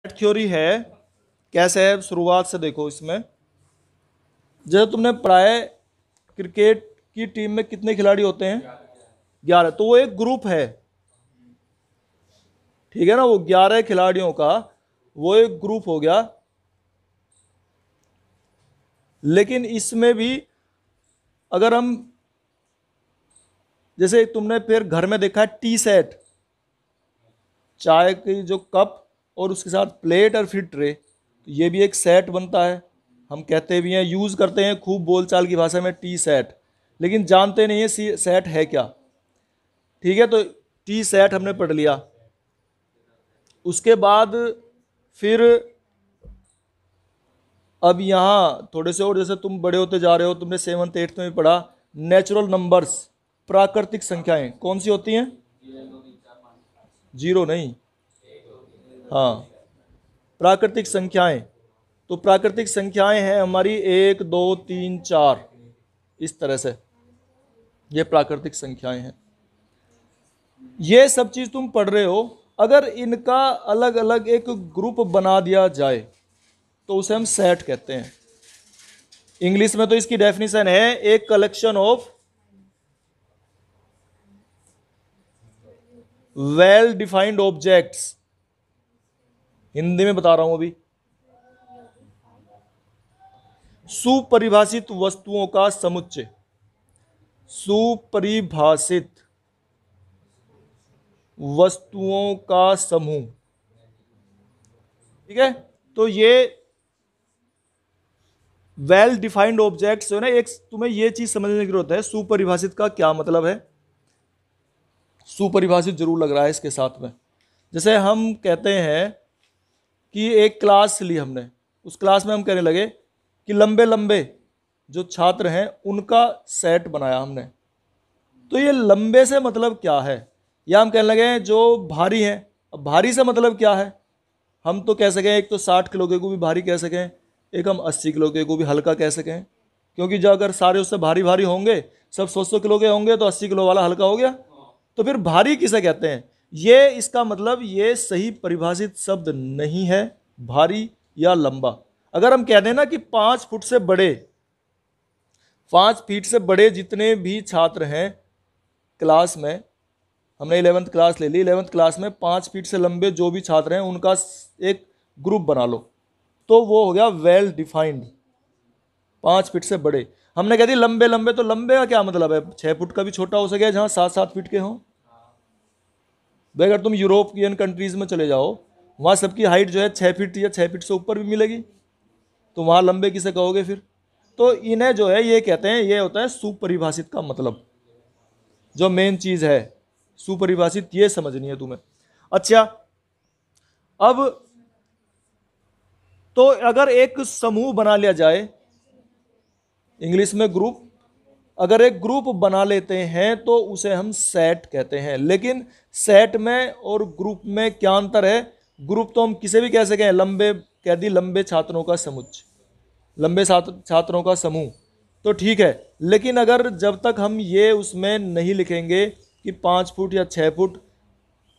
Theory है, कैसे है शुरुआत से देखो। इसमें जैसे तुमने पढ़ा है क्रिकेट की टीम में कितने खिलाड़ी होते हैं? 11। तो वो एक ग्रुप है, ठीक है ना। वो 11 खिलाड़ियों का वो एक ग्रुप हो गया। लेकिन इसमें भी अगर हम, जैसे तुमने फिर घर में देखा है टी सेट, चाय की जो कप और उसके साथ प्लेट और फिर ट्रे, तो ये भी एक सेट बनता है। हम कहते भी हैं, यूज करते हैं खूब बोलचाल की भाषा में टी सेट, लेकिन जानते नहीं है सेट है क्या। ठीक है, तो टी सेट हमने पढ़ लिया। उसके बाद फिर अब यहाँ थोड़े से और, जैसे तुम बड़े होते जा रहे हो, तुमने 7th 8th में भी पढ़ा, नेचुरल नंबर्स, प्राकृतिक संख्याएं कौन सी होती हैं? जीरो नहीं, हाँ, प्राकृतिक संख्याएं। तो प्राकृतिक संख्याएं हैं हमारी 1 2 3 4, इस तरह से ये प्राकृतिक संख्याएं हैं। ये सब चीज तुम पढ़ रहे हो। अगर इनका अलग अलग एक ग्रुप बना दिया जाए तो उसे हम सेट कहते हैं। इंग्लिश में तो इसकी डेफिनेशन है एक collection of well defined objects. Hindi में बता रहा हूं अभी, सुपरिभाषित वस्तुओं का समुच्चय, सुपरिभाषित वस्तुओं का समूह। ठीक है, तो ये वेल डिफाइंड ऑब्जेक्ट्स जो है ना, एक तुम्हें ये चीज समझने की जरूरत है, सुपरिभाषित का क्या मतलब है। सुपरिभाषित जरूर लग रहा है इसके साथ में। जैसे हम कहते हैं कि एक क्लास ली हमने, उस क्लास में हम कहने लगे कि लंबे लंबे जो छात्र हैं उनका सेट बनाया हमने। तो ये लंबे से मतलब क्या है? या हम कहने लगे जो भारी हैं, अब भारी से मतलब क्या है? हम तो कह सकें, एक तो 60 किलो के को भी भारी कह सकें, एक हम 80 किलो के को भी हल्का कह सकें। क्योंकि जो अगर सारे उससे भारी भारी होंगे, सब 100 किलो के होंगे, तो 80 किलो वाला हल्का हो गया। तो फिर भारी किसे कहते हैं? ये इसका मतलब ये सही परिभाषित शब्द नहीं है, भारी या लंबा। अगर हम कह दें ना कि 5 फुट से बड़े, 5 फीट से बड़े जितने भी छात्र हैं क्लास में, हमने 11th क्लास ले ली, 11th क्लास में 5 फीट से लंबे जो भी छात्र हैं उनका एक ग्रुप बना लो, तो वो हो गया वेल डिफाइंड। 5 फीट से बड़े। हमने कह दी लंबे लंबे, तो लंबे का क्या मतलब है? 6 फुट का भी छोटा हो सके जहां 7 फीट के हों। भाई अगर तुम यूरोपियन कंट्रीज में चले जाओ, वहां सबकी हाइट जो है 6 फीट या 6 फीट से ऊपर भी मिलेगी, तो वहां लंबे किसे कहोगे फिर? तो इन्हें जो है ये कहते हैं, ये होता है सुपरिभाषित का मतलब। जो मेन चीज है सुपरिभाषित, ये समझनी है तुम्हें। अच्छा, अब तो अगर एक समूह बना लिया जाए, इंग्लिश में ग्रुप, अगर एक ग्रुप बना लेते हैं तो उसे हम सेट कहते हैं। लेकिन सेट में और ग्रुप में क्या अंतर है? ग्रुप तो हम किसे भी कह सकें, लंबे कह दी, लंबे छात्रों का समुच्चय, लंबे छात्रों का समूह, तो ठीक है। लेकिन अगर जब तक हम ये उसमें नहीं लिखेंगे कि 5 फुट या 6 फुट,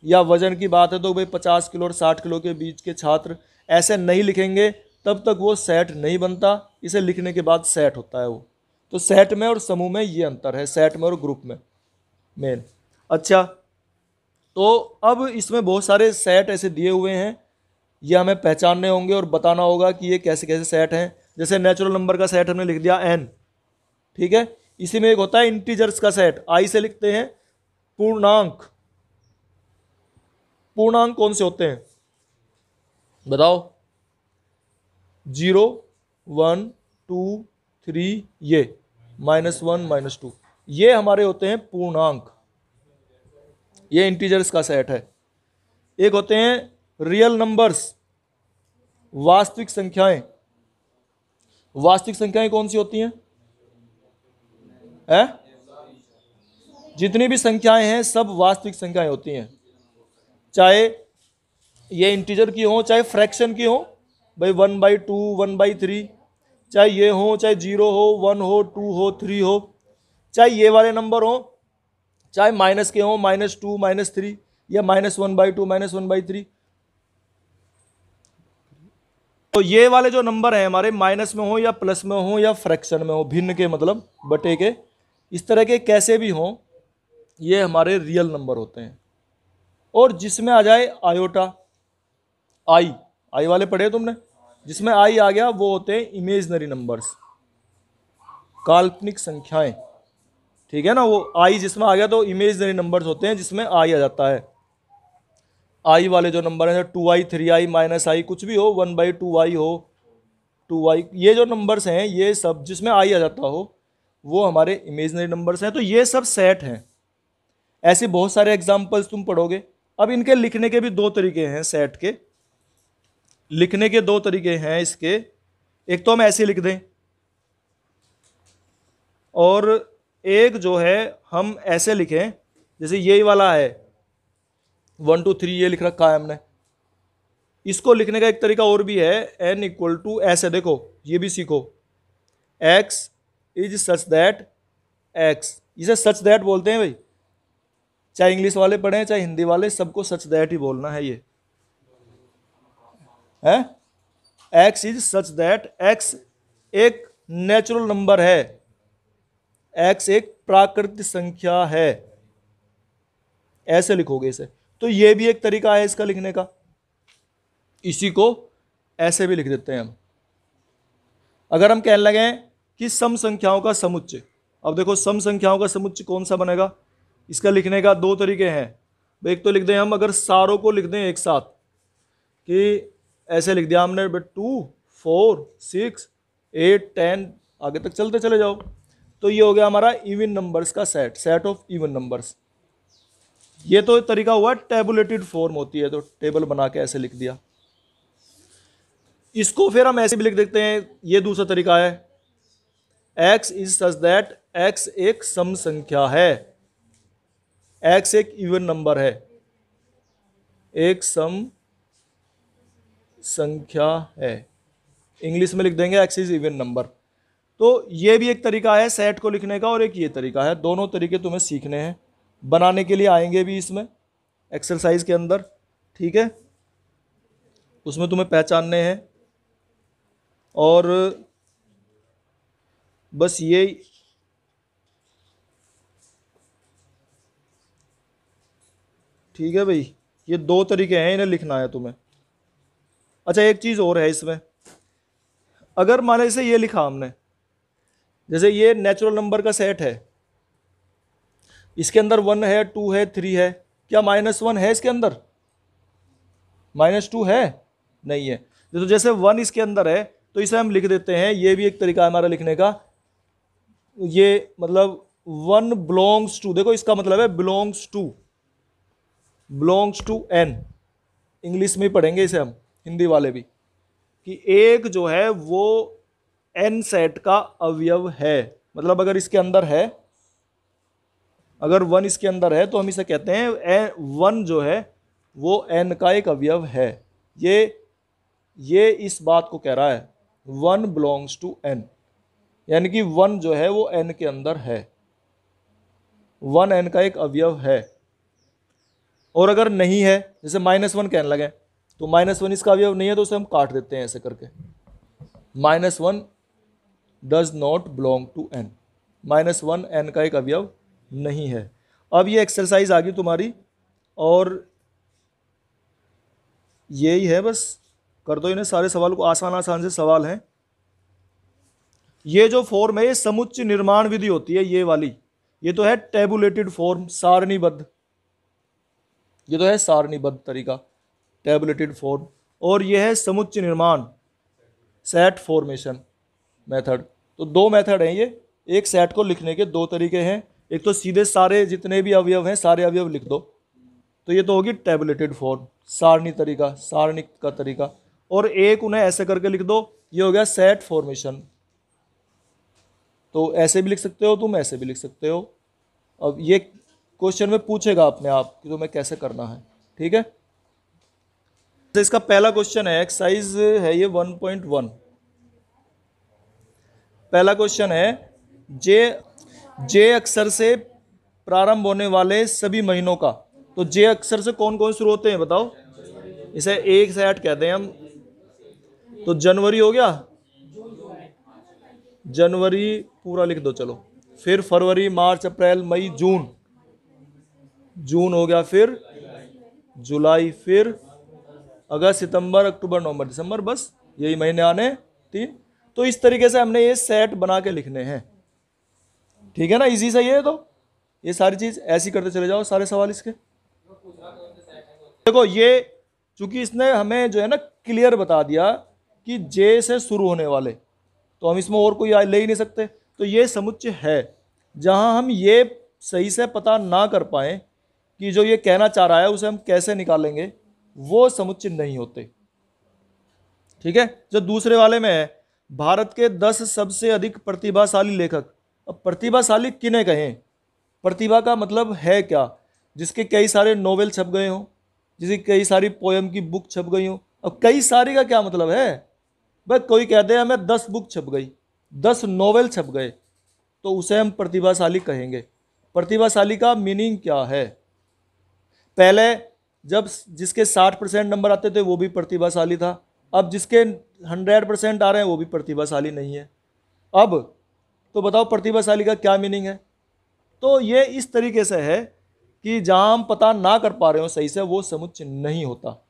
या वजन की बात है तो भाई 50 किलो और 60 किलो के बीच के छात्र, ऐसे नहीं लिखेंगे, तब तक वो सेट नहीं बनता। इसे लिखने के बाद सेट होता है वो। तो सेट में और समूह में ये अंतर है, सेट में और ग्रुप में मेन। अच्छा, तो अब इसमें बहुत सारे सेट ऐसे दिए हुए हैं, ये हमें पहचानने होंगे और बताना होगा कि ये कैसे कैसे सेट हैं। जैसे नेचुरल नंबर का सेट हमने लिख दिया n, ठीक है। इसी में एक होता है इंटीजर्स का सेट, आई से लिखते हैं पूर्णांक। पूर्णांक कौन से होते हैं बताओ? 0 1 2 3, ये -1 -2, ये हमारे होते हैं पूर्णांक। ये इंटीजर्स का सेट है। एक होते हैं रियल नंबर्स, वास्तविक संख्याएं। वास्तविक संख्याएं कौन सी होती हैं? जितनी भी संख्याएं हैं सब वास्तविक संख्याएं होती हैं, चाहे ये इंटीजर की हो चाहे फ्रैक्शन की हो। भाई 1/2 1/3, चाहे ये हो, चाहे 0 हो, 1 हो, 2 हो, 3 हो, चाहे ये वाले नंबर हो, चाहे माइनस के हो, -2 -3, या -1/2 -1/3। तो ये वाले जो नंबर हैं हमारे माइनस में हो या प्लस में हो या फ्रैक्शन में हो, भिन्न के मतलब बटे के, इस तरह के कैसे भी हों, ये हमारे रियल नंबर होते हैं। और जिसमें आ जाए आयोटा, आई वाले पढ़े तुमने, जिसमें आई आ गया वो होते हैं इमेजनरी नंबर्स, काल्पनिक संख्याएं। ठीक है ना, वो आई जिसमें आ गया तो इमेजनरी नंबर्स होते हैं जिसमें आई आ जाता है। आई वाले जो नंबर हैं 2i 3i माइनस आई कुछ भी हो, 1/2i हो 2i, ये जो नंबर्स हैं ये सब जिसमें आई आ जाता हो वो हमारे इमेजनरी नंबर्स हैं। तो ये सब सेट हैं। ऐसे बहुत सारे एग्जाम्पल्स तुम पढ़ोगे। अब इनके लिखने के भी दो तरीके हैं, सेट के लिखने के दो तरीके हैं इसके। एक तो हम ऐसे लिख दें और एक जो है हम ऐसे लिखें, जैसे यही वाला है 1 2 3 ये लिख रखा है हमने। इसको लिखने का एक तरीका और भी है, n इक्वल टू ऐसे, देखो ये भी सीखो, x is such that x, इसे सच दैट बोलते हैं भाई, चाहे इंग्लिश वाले पढ़े चाहे हिंदी वाले, सबको सच दैट ही बोलना है। ये है x is such that, x एक नेचुरल नंबर है, x एक प्राकृतिक संख्या है, ऐसे लिखोगे इसे। तो ये भी एक तरीका है इसका लिखने का, इसी को ऐसे भी लिख देते हैं हम। अगर हम कहने लगे कि सम संख्याओं का समुच्चय, अब देखो सम संख्याओं का समुच्चय कौन सा बनेगा, इसका लिखने का दो तरीके हैं। एक तो लिख दें हम, अगर सारों को लिख दें एक साथ, कि ऐसे लिख दिया हमने 2 4 6 8 10 आगे तक चलते चले जाओ, तो ये हो गया हमारा इवन नंबर्स का set, set of even numbers. ये तो तरीका हुआ टेबुलेटेड फॉर्म होती है, तो टेबल बना के ऐसे लिख दिया। इसको फिर हम ऐसे भी लिख देते हैं, ये दूसरा तरीका है, x is such that x एक सम संख्या है, x एक इवन नंबर है, एक सम संख्या है, इंग्लिश में लिख देंगे x इज इवन नंबर। तो ये भी एक तरीका है सेट को लिखने का और एक ये तरीका है। दोनों तरीके तुम्हें सीखने हैं, बनाने के लिए आएंगे भी इसमें एक्सरसाइज के अंदर। ठीक है, उसमें तुम्हें पहचानने हैं। और बस ये ठीक है भाई, ये दो तरीके हैं, इन्हें लिखना है तुम्हें। अच्छा एक चीज़ और है इसमें, अगर मान लीजिए ये लिखा हमने, जैसे ये नेचुरल नंबर का सेट है, इसके अंदर 1 है 2 है 3 है, क्या -1 है इसके अंदर? -2 है? नहीं है। तो जैसे 1 इसके अंदर है तो इसे हम लिख देते हैं, ये भी एक तरीका है हमारा लिखने का, ये मतलब 1 बिलोंग्स टू, देखो इसका मतलब है बिलोंग्स टू n, इंग्लिश में पढ़ेंगे इसे हम, हिंदी वाले भी, कि एक जो है वो n सेट का अवयव है। मतलब अगर इसके अंदर है, अगर 1 इसके अंदर है तो हम इसे कहते हैं 1 जो है वो n का एक अवयव है। ये इस बात को कह रहा है 1 बिलोंग्स टू n, यानी कि 1 जो है वो n के अंदर है, 1 n का एक अवयव है। और अगर नहीं है, जैसे -1 कहने लगे, तो -1 इसका अवयव नहीं है तो उसे हम काट देते हैं ऐसे करके, -1 does not belong to n, -1 n का एक अवयव नहीं है। अब ये एक्सरसाइज आ गई तुम्हारी, और यही है, बस कर दो इन्हें सारे सवाल को, आसान आसान से सवाल हैं। ये जो फॉर्म है ये समुच्चय निर्माण विधि होती है, ये वाली, ये तो है टेबुलेटेड फॉर्म, सारणीबद्ध, ये तो है सारणीबद्ध तरीका, टेबुलेटेड फॉर्म, और ये है समुच्चय निर्माण, सेट फॉर्मेशन मेथड। तो दो मेथड हैं ये, एक सेट को लिखने के दो तरीके हैं, एक तो सीधे सारे जितने भी अवयव हैं सारे अवयव लिख दो, तो ये तो होगी टेबुलेटेड फॉर्म, सारणी तरीका, सारणी का तरीका, और एक उन्हें ऐसे करके लिख दो, ये हो गया सेट फॉर्मेशन। तो ऐसे भी लिख सकते हो तुम, ऐसे भी लिख सकते हो। अब ये क्वेश्चन में पूछेगा अपने आप कि तुम्हें कैसे करना है। ठीक है, तो इसका पहला क्वेश्चन है, एक्सरसाइज है ये 1.1। पहला क्वेश्चन है, जे अक्षर से प्रारंभ होने वाले सभी महीनों का, तो जे अक्षर से कौन कौन शुरू होते हैं बताओ? इसे एक सेट कहते हैं हम। तो जनवरी हो गया, जनवरी पूरा लिख दो चलो, फिर फरवरी, मार्च, अप्रैल, मई, जून, जून हो गया, फिर जुलाई, फिर अगस्त, सितंबर, अक्टूबर, नवंबर, दिसंबर, बस यही महीने आने 3। तो इस तरीके से हमने ये सेट बना के लिखने हैं। ठीक है ना, इजी सही है। तो ये सारी चीज ऐसी करते चले जाओ, सारे सवाल इसके। देखो ये चूंकि इसने हमें जो है ना क्लियर बता दिया कि जे से शुरू होने वाले, तो हम इसमें और कोई ले ही नहीं सकते। तो ये समुच्चय है। जहां हम ये सही से पता ना कर पाए कि जो ये कहना चाह रहा है उसे हम कैसे निकालेंगे, वो समुच्चय नहीं होते। ठीक है। जो दूसरे वाले में है, भारत के 10 सबसे अधिक प्रतिभाशाली लेखक। अब प्रतिभाशाली किन्हें कहें? प्रतिभा का मतलब है क्या? जिसके कई सारे नोवेल छप गए हों, जिसकी कई सारी पोयम की बुक छप गई हों। अब कई सारी का क्या मतलब है? भाई कोई कहते हैं हमें 10 बुक छप गई, 10 नोवेल छप गए, तो उसे हम प्रतिभाशाली कहेंगे। प्रतिभाशाली का मीनिंग क्या है? पहले जब जिसके 60% नंबर आते थे वो भी प्रतिभाशाली था। अब जिसके 100% आ रहे हैं वो भी प्रतिभाशाली नहीं है। अब तो बताओ प्रतिभाशाली का क्या मीनिंग है? तो ये इस तरीके से है कि जहां हम पता ना कर पा रहे हो सही से, वो समुच्चय नहीं होता।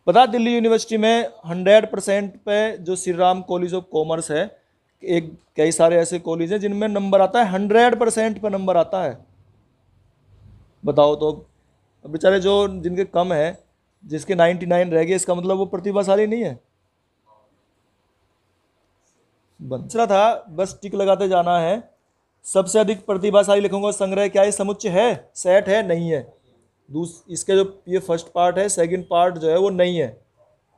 पता दिल्ली यूनिवर्सिटी में 100% पे जो Shri Ram college of commerce है, एक कई सारे ऐसे कॉलेज हैं जिनमें नंबर आता है 100% पे नंबर आता है। बताओ तो बेचारे जो जिनके कम है, जिसके 99 रह गए, इसका मतलब वो प्रतिभाशाली नहीं है। दूसरा था, बस टिक लगाते जाना है। सबसे अधिक प्रतिभाशाली लेखकों का संग्रह क्या है? समुच्चय है, सेट है, नहीं है। इसके जो ये फर्स्ट पार्ट है, सेकंड पार्ट जो है वो नहीं है,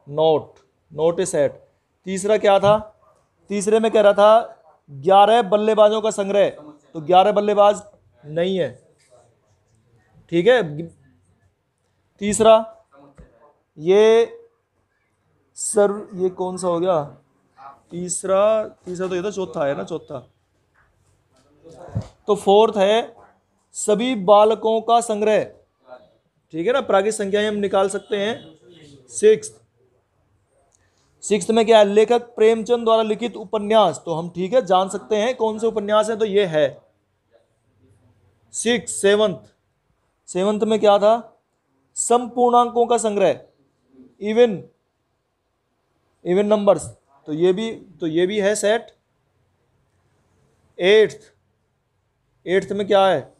नोट ए सेट। तीसरा क्या था? तीसरे में कह रहा था 11 बल्लेबाजों का संग्रह, तो 11 बल्लेबाज नहीं है। ठीक है। तीसरा ये कौन सा हो गया? तीसरा तो ये था, चौथा है ना, चौथा। तो फोर्थ है सभी बालकों का संग्रह। ठीक है ना, प्राकृतिक संख्याएं हम निकाल सकते हैं। सिक्स्थ में क्या है? लेखक प्रेमचंद द्वारा लिखित उपन्यास, तो हम ठीक है जान सकते हैं कौन से उपन्यास है, तो ये है 6। सेवंथ में क्या था? संपूर्णांकों का संग्रह, इवन नंबर्स, तो ये भी है सेट। एट्थ में क्या है?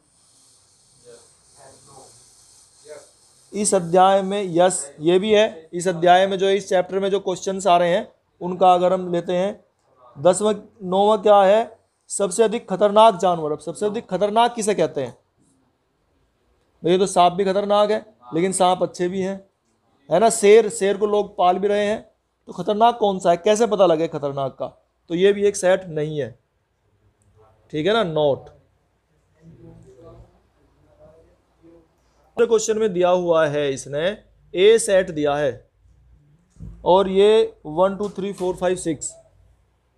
इस अध्याय में यस, ये भी है। इस अध्याय में जो इस चैप्टर में जो क्वेश्चंस आ रहे हैं उनका अगर हम लेते हैं। 9वां क्या है? सबसे अधिक खतरनाक जानवर। अब सबसे अधिक खतरनाक किसे कहते हैं? ये तो सांप भी खतरनाक है, लेकिन सांप अच्छे भी हैं, है ना। शेर को लोग पाल भी रहे हैं, तो खतरनाक कौन सा है? कैसे पता लगे खतरनाक का? तो ये भी एक सेट नहीं है। ठीक है ना, नोट। क्वेश्चन में दिया हुआ है, इसने ए सेट दिया है, और ये 1 2 3 4 5 6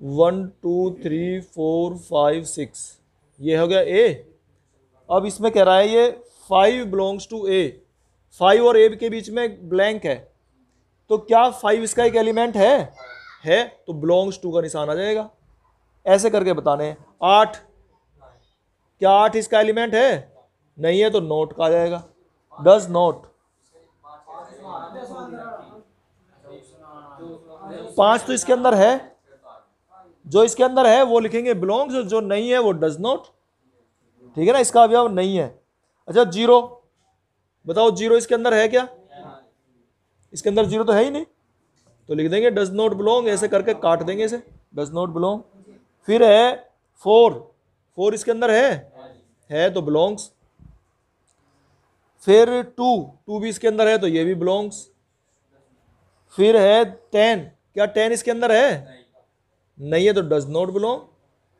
1 2 3 4 5 6 ये हो गया ए। अब इसमें कह रहा है ये 5 बिलोंग्स टू ए। 5 और ए के बीच में ब्लैंक है, तो क्या 5 इसका एक एलिमेंट है? तो बिलोंग्स टू का निशान आ जाएगा। ऐसे करके बताने हैं। 8, क्या 8 इसका एलिमेंट है? नहीं है, तो नोट का आ जाएगा, डज नॉट। 5 तो इसके अंदर है, जो इसके अंदर है वो लिखेंगे बिलोंग्स, जो नहीं है वो डज नॉट। ठीक है ना, इसका अवयव नहीं है। अच्छा 0 बताओ, 0 इसके अंदर है क्या? इसके अंदर 0 तो है ही नहीं, तो लिख देंगे डज नॉट बिलोंग। ऐसे करके काट देंगे इसे, डज नॉट बिलोंग। फिर है 4 इसके अंदर है तो बिलोंग्स। फिर 2 भी इसके अंदर है, तो ये भी बिलोंग्स। फिर है 10, क्या 10 इसके अंदर है? नहीं है, तो डज नॉट बिलोंग।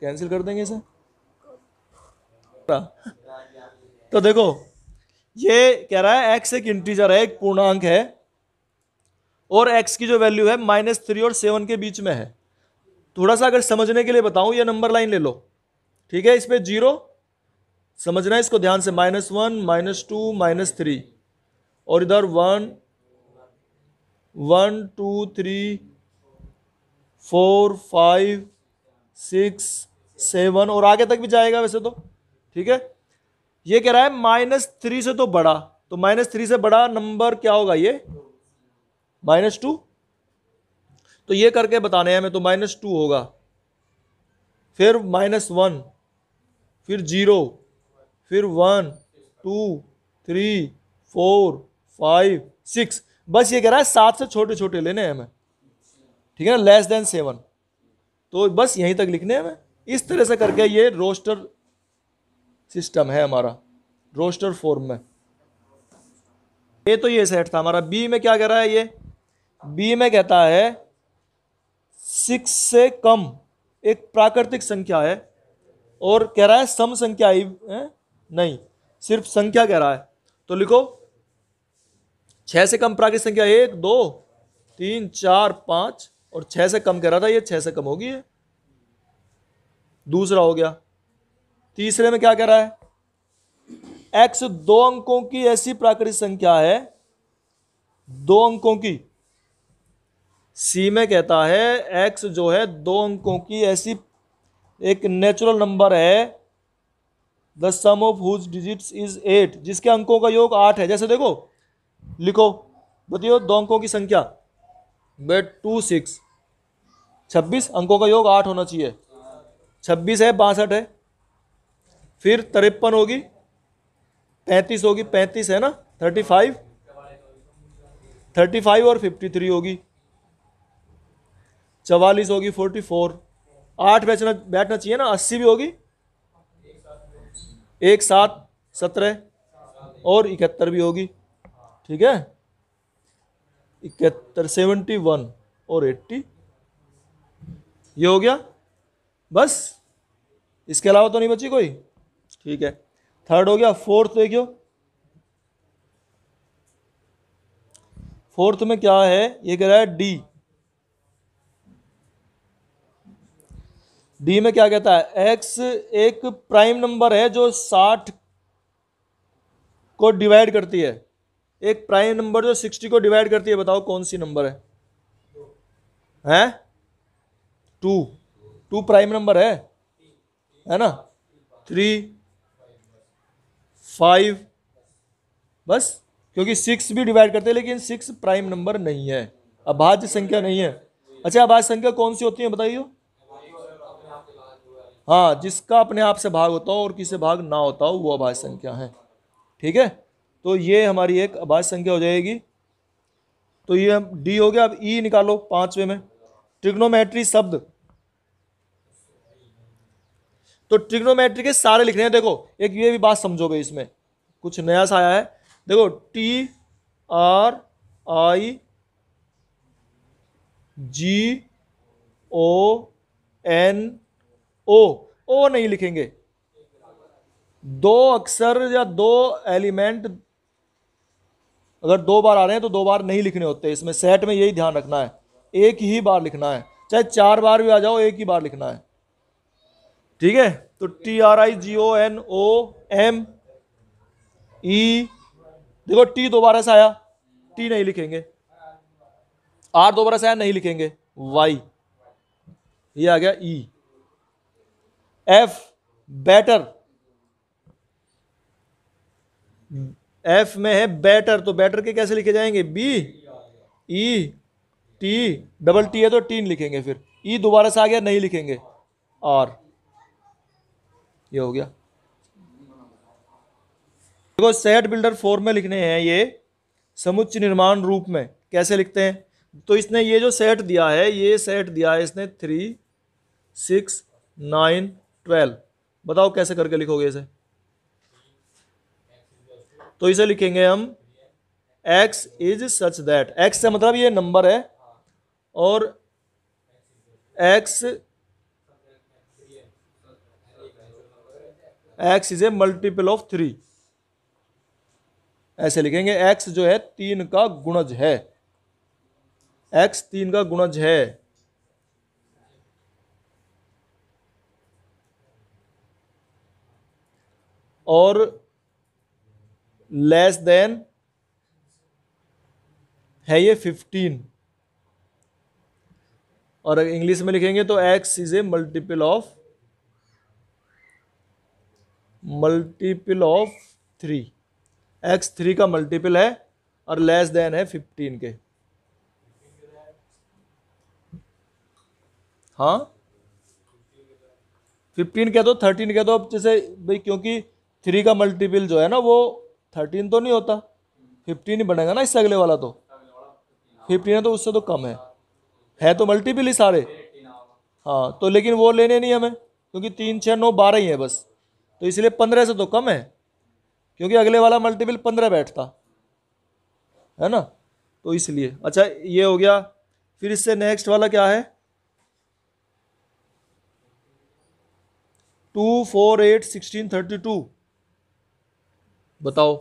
कैंसिल कर देंगे इसे। तो देखो ये कह रहा है x एक इंटीजर है, एक पूर्णांक है, और x की जो वैल्यू है -3 और 7 के बीच में है। थोड़ा सा अगर समझने के लिए बताऊं, ये नंबर लाइन ले लो। ठीक है, इस पे 0 समझना है, इसको ध्यान से, -1 -2 -3, और इधर 1 1 2 3 4 5 6 7 और आगे तक भी जाएगा वैसे तो। ठीक है, ये कह रहा है -3 से तो बड़ा, तो -3 से बड़ा नंबर क्या होगा, ये -2। तो ये करके बताने हैं हमें, तो -2 होगा, फिर -1, फिर 0, फिर 1 2 3 4 5 6। बस ये कह रहा है 7 से छोटे छोटे लेने हैं हमें, ठीक है ना, <7। तो बस यहीं तक लिखने हैं हमें। इस तरह से करके ये रोस्टर सिस्टम है हमारा, रोस्टर फॉर्म में। ये सेट था हमारा। बी में क्या कह रहा है ये, बी में कहता है 6 से कम एक प्राकृतिक संख्या है, और कह रहा है सम संख्या ही है? नहीं, सिर्फ संख्या कह रहा है। तो लिखो 6 से कम प्राकृतिक संख्या 1 2 3 4 5, और 6 से कम कह रहा था, ये 6 से कम होगी ये। दूसरा हो गया। तीसरे में क्या कह रहा है, x 2 अंकों की ऐसी प्राकृतिक संख्या है, 2 अंकों की। सी में कहता है x जो है 2 अंकों की ऐसी एक नेचुरल नंबर है, the sum of whose digits is 8, जिसके अंकों का योग 8 है। जैसे देखो, लिखो, बताइए 2 अंकों की संख्या, बेट 2 6 26, अंकों का योग 8 होना चाहिए। 26 है, 62 है, फिर 53 होगी, 35 होगी, 35 है ना, 35 और 53 होगी, 44 होगी, 44, 8 बैठना चाहिए ना, 80 भी होगी, 1 7 17 और 71 भी होगी। ठीक है, 71 71 और 80, ये हो गया। बस इसके अलावा तो नहीं बची कोई। ठीक है, थर्ड हो गया। फोर्थ देखियो, फोर्थ में क्या है, ये कह रहा है डी। डी में क्या कहता है, एक्स एक प्राइम नंबर है जो 60 को डिवाइड करती है। एक प्राइम नंबर जो 60 को डिवाइड करती है, बताओ कौन सी नंबर है? 2 प्राइम नंबर है ना, 3 5, बस, क्योंकि 6 भी डिवाइड करते हैं, लेकिन 6 प्राइम नंबर नहीं है, अभाज्य संख्या नहीं है। अच्छा, अभाज्य संख्या कौन सी होती है बताइए? हाँ, जिसका अपने आप से भाग होता हो और किसी से भाग ना होता हो, वो अभाज्य संख्या है। ठीक है, तो ये हमारी एक अभाज्य संख्या हो जाएगी। तो ये डी हो गया। अब ई निकालो पांचवे में, ट्रिग्नोमेट्री शब्द। तो ट्रिग्नोमेट्री के सारे लिख रहे हैं। देखो, एक ये भी बात समझोगे, इसमें कुछ नया सा आया है। देखो, TRIGO ओ नहीं लिखेंगे। 2 अक्षर या 2 एलिमेंट अगर 2 बार आ रहे हैं तो 2 बार नहीं लिखने होते इसमें। सेट में यही ध्यान रखना है, एक ही बार लिखना है, चाहे 4 बार भी आ जाओ, एक ही बार लिखना है। ठीक है, तो TRIGONOME। देखो, टी दोबारा से आया, टी नहीं लिखेंगे। आर दोबारा से आया, नहीं लिखेंगे। वाई, ये आ गया ई। एफ बेटर, एफ में है बेटर, तो बेटर के कैसे लिखे जाएंगे? B E T, double T है तो टीन लिखेंगे। फिर ई दोबारा से आ गया, नहीं लिखेंगे। आर, ये हो गया। देखो, सेट बिल्डर फॉर्म में लिखने हैं ये समुच्चय निर्माण रूप में। कैसे लिखते हैं? तो इसने ये जो सेट दिया है, ये सेट दिया है इसने 3 6 9 12। बताओ कैसे करके लिखोगे इसे? तो इसे लिखेंगे हम x is such that, x से मतलब ये नंबर है, और x is a multiple of 3। ऐसे लिखेंगे, x जो है 3 का गुणज है, x 3 का गुणज है। और लेस देन है ये 15, और इंग्लिश में लिखेंगे तो x is a multiple of 3, x 3 का मल्टीपल है और लेस देन है 15 के। हाँ 15 कह दो, 13 कह दो। अब जैसे भाई क्योंकि 3 का मल्टीपल जो है ना वो 13 तो नहीं होता, 15 ही बनेगा ना इससे अगले वाला, तो 15 है तो उससे तो कम है तो मल्टीपल ही सारे। हाँ तो लेकिन वो लेने नहीं हमें, क्योंकि 3 6 9 12 ही है बस, तो इसलिए 15 से तो कम है, क्योंकि अगले वाला मल्टीपल 15 बैठता है ना, तो इसलिए। अच्छा ये हो गया। फिर इससे नेक्स्ट वाला क्या है, 2 4 8 16 32। बताओ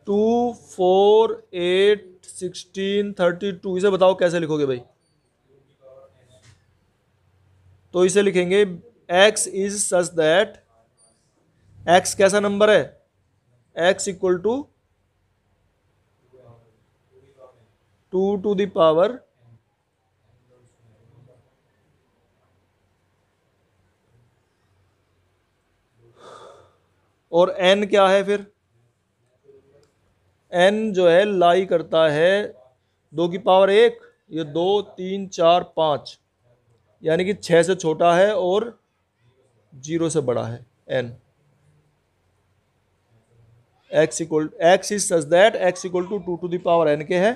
2 4 8 16 32, इसे बताओ कैसे लिखोगे भाई। तो इसे लिखेंगे x is such that, x कैसा नंबर है, x equal to 2 to the power और n क्या है फिर, n जो है लाई करता है 2 की पावर 1, ये 2 3 4 5, यानी कि 6 से छोटा है और 0 से बड़ा है n। x is such that x equal to 2 to the power n के है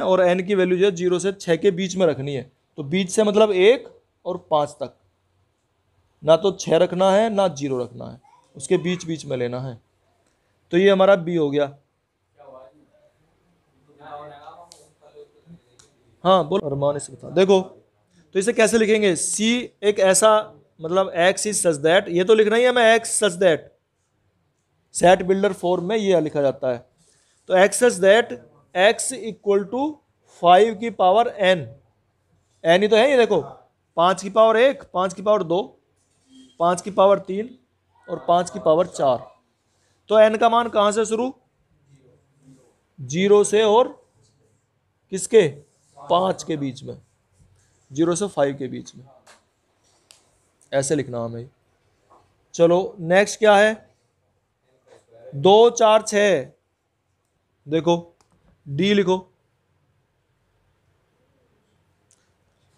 और n की वैल्यू जो है 0 से 6 के बीच में रखनी है। तो बीच से मतलब 1 और 5 तक, ना तो 6 रखना है ना 0 रखना है, उसके बीच बीच में लेना है। तो ये हमारा b हो गया। हाँ बोलो अरमान, इसे बता। देखो तो इसे कैसे लिखेंगे, c एक ऐसा मतलब x इज सच दैट, ये तो लिखना ही है हमें x such that, set builder form में ये लिखा जाता है। तो x such that x equal to 5 की पावर n, n ही तो है ये, देखो 5 की पावर 1, 5 की पावर 2, 5 की पावर 3 और 5 की पावर 4। तो n का मान कहां से शुरू, 0 से और किसके, 5 के बीच में, 0 से 5 के बीच में, ऐसे लिखना हमें। चलो नेक्स्ट क्या है, 2 4 6, देखो d लिखो।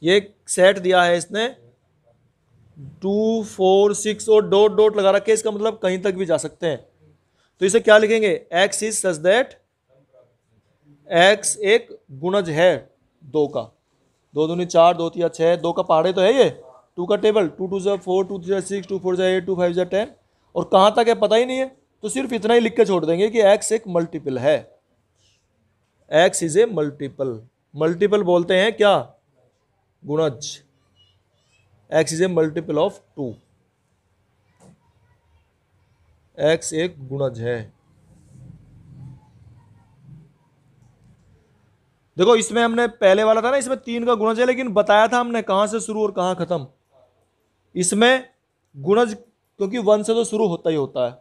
ये सेट दिया है इसने 2 4 6 और डॉट डॉट लगा रखे, इसका मतलब कहीं तक भी जा सकते हैं। तो इसे क्या लिखेंगे, x is such that x एक गुणज है 2 का, 2 दूनी 4, 2 3 6, 2 का पहाड़े तो है ये, 2 का टेबल, 2 2 4, 2 3 6, 2 4 8, 2 5 10, और कहां तक है पता ही नहीं है, तो सिर्फ इतना ही लिख के छोड़ देंगे कि x एक मल्टीपल है, x is a multiple. Multiple बोलते हैं क्या, गुणज। x is a multiple of 2, x एक गुणज है। देखो इसमें हमने पहले वाला था ना, इसमें 3 का गुणज है, लेकिन बताया था हमने कहां से शुरू और कहां खत्म। इसमें गुणज क्योंकि 1 से तो शुरू होता ही होता है,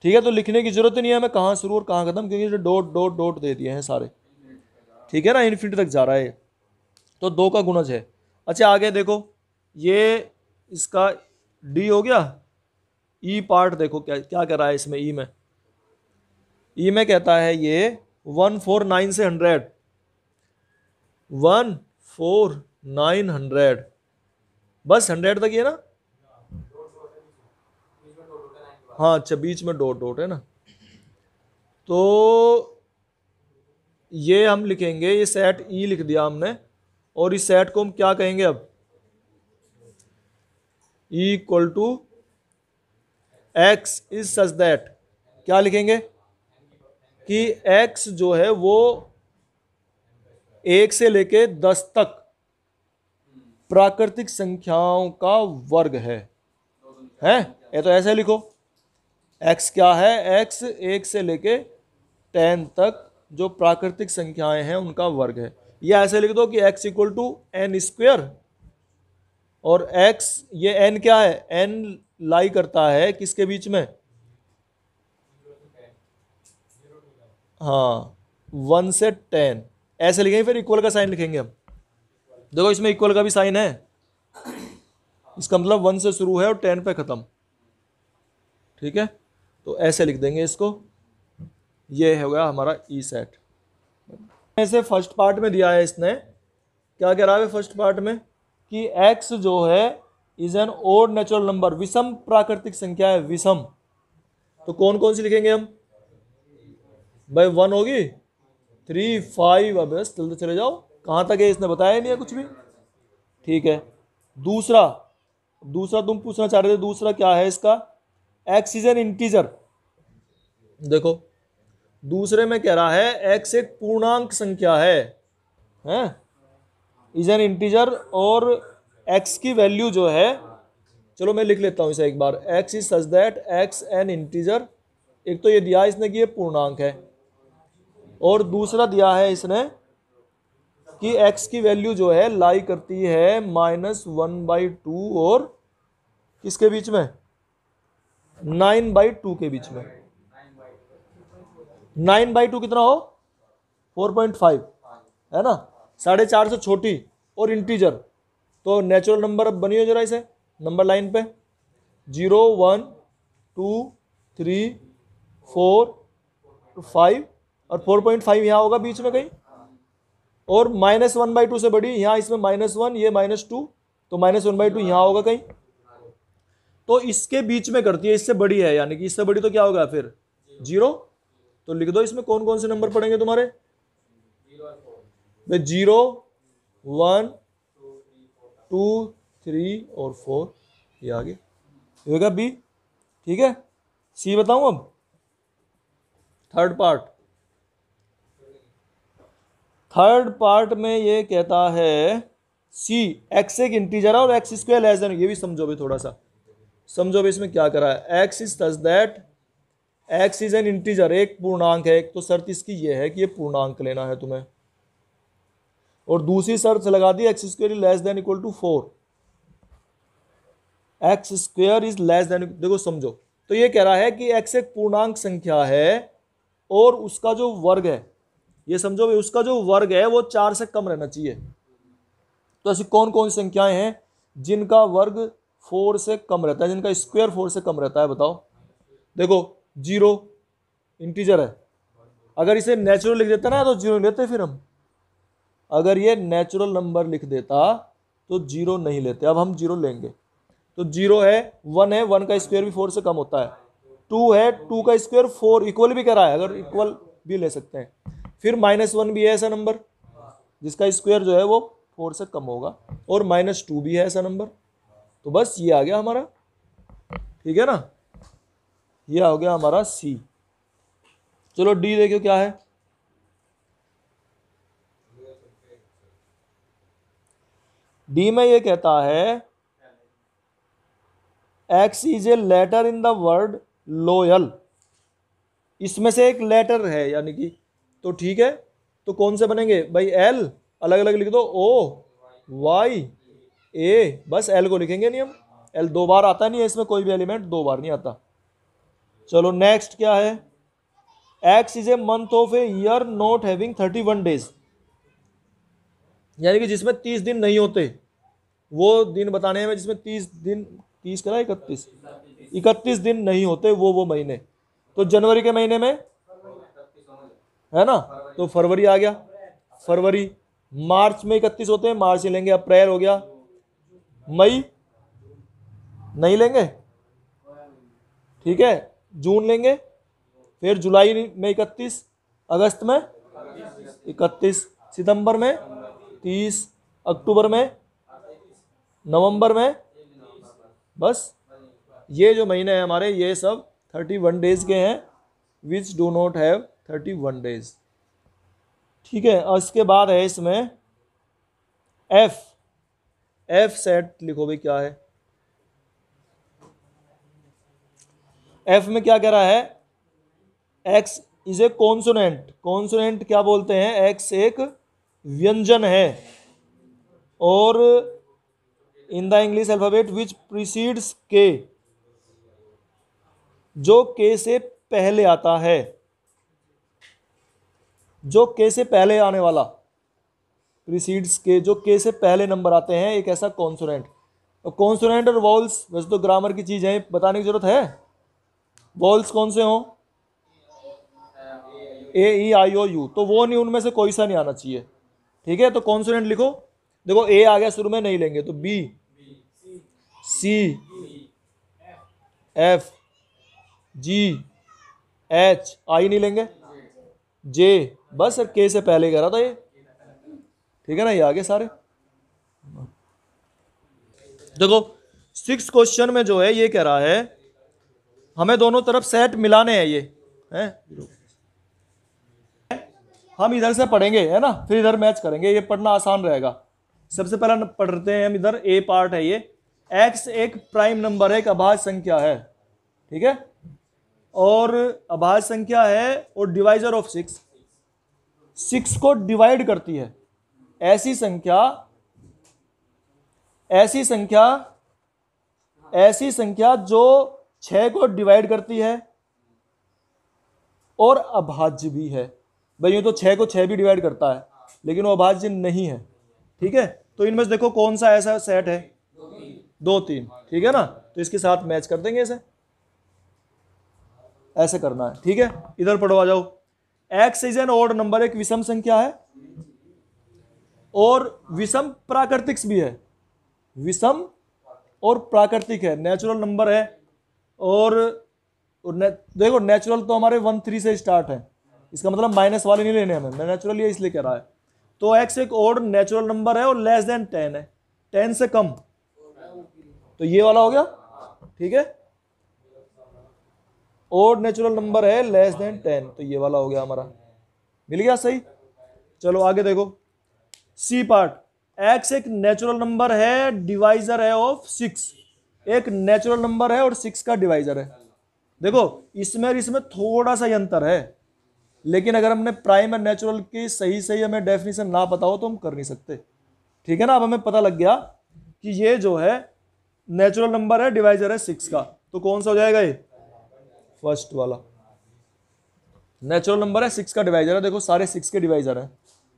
ठीक है, तो लिखने की जरूरत ही नहीं है हमें कहां शुरू और कहां खत्म, क्योंकि डॉट डॉट डॉट दे दिए हैं सारे, ठीक है ना, इन्फिनिटी तक जा रहा है। तो 2 का गुणज है। अच्छा आगे देखो, ये इसका डी हो गया। ई पार्ट देखो क्या क्या कर रहा है इसमें, ई में कहता है ये 149 से 100, 14900, बस 100 तक ही है ना। हाँ अच्छा बीच में डॉट डॉट है ना, तो ये हम लिखेंगे, ये सेट ई लिख दिया हमने, और इस सेट को हम क्या कहेंगे अब, E equal to x is such that, क्या लिखेंगे कि x जो है वो 1 से लेके 10 तक प्राकृतिक संख्याओं का वर्ग है। ये तो ऐसे लिखो, x क्या है, x 1 से लेके 10 तक जो प्राकृतिक संख्याएं हैं उनका वर्ग है। या ऐसे लिख दो कि x equal to n square, और x ये n क्या है, n लाई करता है किसके बीच में, हाँ 1 से 10 ऐसे लिखेंगे, फिर इक्वल का साइन लिखेंगे हम। देखो इसमें इक्वल का भी साइन है, इसका मतलब 1 से शुरू है और 10 पे खत्म। ठीक है, तो ऐसे लिख देंगे इसको। ये हो गया हमारा ई सेट। ऐसे फर्स्ट पार्ट में दिया है इसने, क्या कह रहा है फर्स्ट पार्ट में कि x जो है is an odd natural number, विषम प्राकृतिक संख्या है, विषम। तो कौन कौन सी लिखेंगे हम भाई? 1 होगी, 3, 5, अब बस जल्दी चले जाओ, कहाँ तक है इसने बताया नहीं है कुछ भी। ठीक है, दूसरा तुम पूछना चाह रहे थे, दूसरा क्या है इसका? x is an integer. देखो दूसरे में कह रहा है x एक पूर्णांक संख्या है, हैं? इज एन इंटीजर, और x की वैल्यू जो है, चलो मैं लिख लेता हूं इसे एक बार। x is such that x N integer, एक तो ये दिया इसने कि ये पूर्णांक है, और दूसरा दिया है इसने कि x की वैल्यू जो है लाई करती है -1/2 और किसके बीच में? 9/2 के बीच में। 9/2 कितना हो? 4.5 है ना, 4.5 से छोटी और इंटीजर, तो नेचुरल नंबर अब बनिए जरा इसे नंबर लाइन पे। 0, 1, 2, 3, 4, 5 और 4.5 यहाँ होगा बीच में कहीं, और -1/2 से बड़ी, यहाँ इसमें -1 ये -2, तो -1/2 यहाँ होगा कहीं, तो इसके बीच में करती है, इससे बड़ी है, यानी कि इससे बड़ी तो क्या होगा फिर? 0। तो लिख दो इसमें कौन कौन से नंबर पड़ेंगे तुम्हारे? 0, 1, 2, 3 और 4, ये आगे होगा बी। ठीक है, सी बताऊं अब? थर्ड पार्ट में ये कहता है सी, एक्स एक इंटीजर है और एक्स स्क्वायर लेस देन, ये भी समझो भी, थोड़ा सा समझो भी इसमें क्या करा है। X is such that x is an integer, एक पूर्णांक है, एक तो शर्त इसकी ये है कि ये पूर्णांक लेना है तुम्हें, और दूसरी शर्त लगा दी X square is less than equal to 4, X square is less than, देखो समझो, तो ये कह रहा है कि एक्स एक पूर्णांक संख्या है और उसका जो वर्ग है, ये समझो भी, उसका जो वर्ग है वो 4 से कम रहना चाहिए। तो ऐसी कौन कौन सी संख्याएं हैं जिनका वर्ग 4 से कम रहता है, जिनका स्क्वायर 4 से कम रहता है? बताओ। देखो 0 इंटीजर है, अगर इसे नेचुरल लिख देता ना तो 0 लेते फिर हम, अगर ये नेचुरल नंबर लिख देता तो 0 नहीं लेते, अब हम 0 लेंगे। तो 0 है, 1 है, 1 का स्क्वायर भी 4 से कम होता है, 2 है, 2 का स्क्वायर 4, इक्वल भी कह रहा है, अगर इक्वल भी ले सकते हैं। फिर -1 भी है ऐसा नंबर जिसका स्क्वायर जो है वो 4 से कम होगा, और -2 भी है ऐसा नंबर। तो बस ये आ गया हमारा, ठीक है ना, ये आ गया हमारा सी। चलो डी देखियो क्या है। डी में ये कहता है x is a letter in the word loyal, इसमें से एक लेटर है, यानी कि, तो ठीक है, तो कौन से बनेंगे भाई? एल, अलग अलग लिख दो, ओ, वाई, ए, बस एल को लिखेंगे नहीं हम, एल 2 बार आता नहीं है इसमें, कोई भी एलिमेंट 2 बार नहीं आता। चलो नेक्स्ट क्या है? X is a month of a year not having 31 days, यानी कि जिसमें 30 दिन नहीं होते, वो दिन बताने में जिसमें 30 दिन, 30 करा 31 दिन नहीं होते, वो महीने। तो जनवरी के महीने में है ना, तो फरवरी आ गया, फरवरी। मार्च में 31 होते हैं, मार्च ही लेंगे। अप्रैल हो गया, मई नहीं लेंगे, ठीक है, जून लेंगे, फिर जुलाई में 31, अगस्त में 31, सितंबर में 30, अक्टूबर में, नवंबर में, बस ये जो महीने हैं हमारे ये सब 31 डेज के हैं, which do not have 31 days. ठीक है, और इसके बाद है इसमें एफ सेट लिखो भाई, क्या है एफ में? क्या कह रहा है? X is A consonant, consonant क्या बोलते हैं? एक्स एक व्यंजन है, और in the English alphabet which precedes के, जो के से पहले आता है। जो के से पहले आने वाला, प्रीसीड्स के, जो के से पहले नंबर आते हैं, एक ऐसा कॉन्सोनेंट। और कॉन्सोनेंट और वॉल्स वैसे तो ग्रामर की चीज़ है, बताने की जरूरत है। वॉल्स कौन से हों? ए ई आई ओ यू, तो वो नहीं, उनमें से कोई सा नहीं आना चाहिए। ठीक है, तो कॉन्सोनेंट लिखो। देखो ए आ गया शुरू में, नहीं लेंगे, तो बी, सी, एफ, जी, एच, आई नहीं लेंगे, जे, बस के से पहले कह रहा था ये। ठीक है ना, ये आगे सारे। देखो 6 क्वेश्चन में जो है ये कह रहा है हमें दोनों तरफ सेट मिलाने हैं, ये है। हम इधर से पढ़ेंगे, है ना, फिर इधर मैच करेंगे, ये पढ़ना आसान रहेगा। सबसे पहला पढ़ते हैं हम इधर, ए पार्ट है ये। एक्स एक प्राइम नंबर है, एक अभाज्य संख्या है, ठीक है, और अभाज्य संख्या है और डिवाइजर ऑफ 6 को डिवाइड करती है। ऐसी संख्या जो 6 को डिवाइड करती है और अभाज्य भी है। भाई ये तो 6 को 6 भी डिवाइड करता है, लेकिन वो अभाज्य नहीं है। ठीक है, तो इनमें से देखो कौन सा ऐसा सेट है, 2 3, ठीक है ना, तो इसके साथ मैच कर देंगे, ऐसे करना है। ठीक है, इधर पढ़ो, आ जाओ। X is an odd number, एक विषम संख्या है और विषम प्राकृतिक भी है। विषम और प्राकृतिक है, नेचुरल नंबर है। और देखो नेचुरल तो हमारे 1 3 से स्टार्ट है, इसका मतलब माइनस वाले नहीं लेने हमें, मैं नेचुरल ये इसलिए कह रहा है। तो एक्स एक ऑड नेचुरल नंबर है और लेस देन 10 है, 10 से कम, तो ये वाला हो गया। ठीक है, ऑड नेचुरल नंबर है लेस देन 10, तो ये वाला हो गया हमारा, मिल गया सही। चलो आगे देखो, सी पार्ट। एक्स एक नेचुरल नंबर है, डिवाइजर है ऑफ 6, एक नेचुरल नंबर है और 6 का डिवाइजर है। देखो इसमें और इसमें थोड़ा सा अंतर है, लेकिन अगर हमने प्राइम और नेचुरल की सही हमें डेफिनेशन ना पता हो तो हम कर नहीं सकते। ठीक है ना, अब हमें पता लग गया कि ये जो है नेचुरल नंबर है, डिवाइजर है 6 का, तो कौन सा हो जाएगा ये, फर्स्ट वाला। नेचुरल नंबर है 6 का डिवाइजर है, देखो सारे 6 के डिवाइजर है,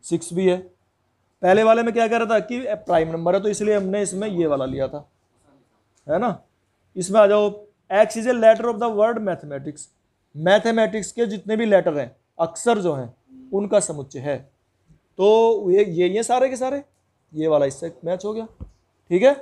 6 भी है। पहले वाले में क्या कह रहा था कि प्राइम नंबर है, तो इसलिए हमने इसमें ये वाला लिया था, है ना। इसमें आ जाओ, x is a letter of the word mathematics. Mathematics के जितने भी लेटर हैं, अक्षर जो हैं, उनका समुच्चय है। तो ये सारे के सारे, ये वाला इससे मैच हो गया। ठीक है।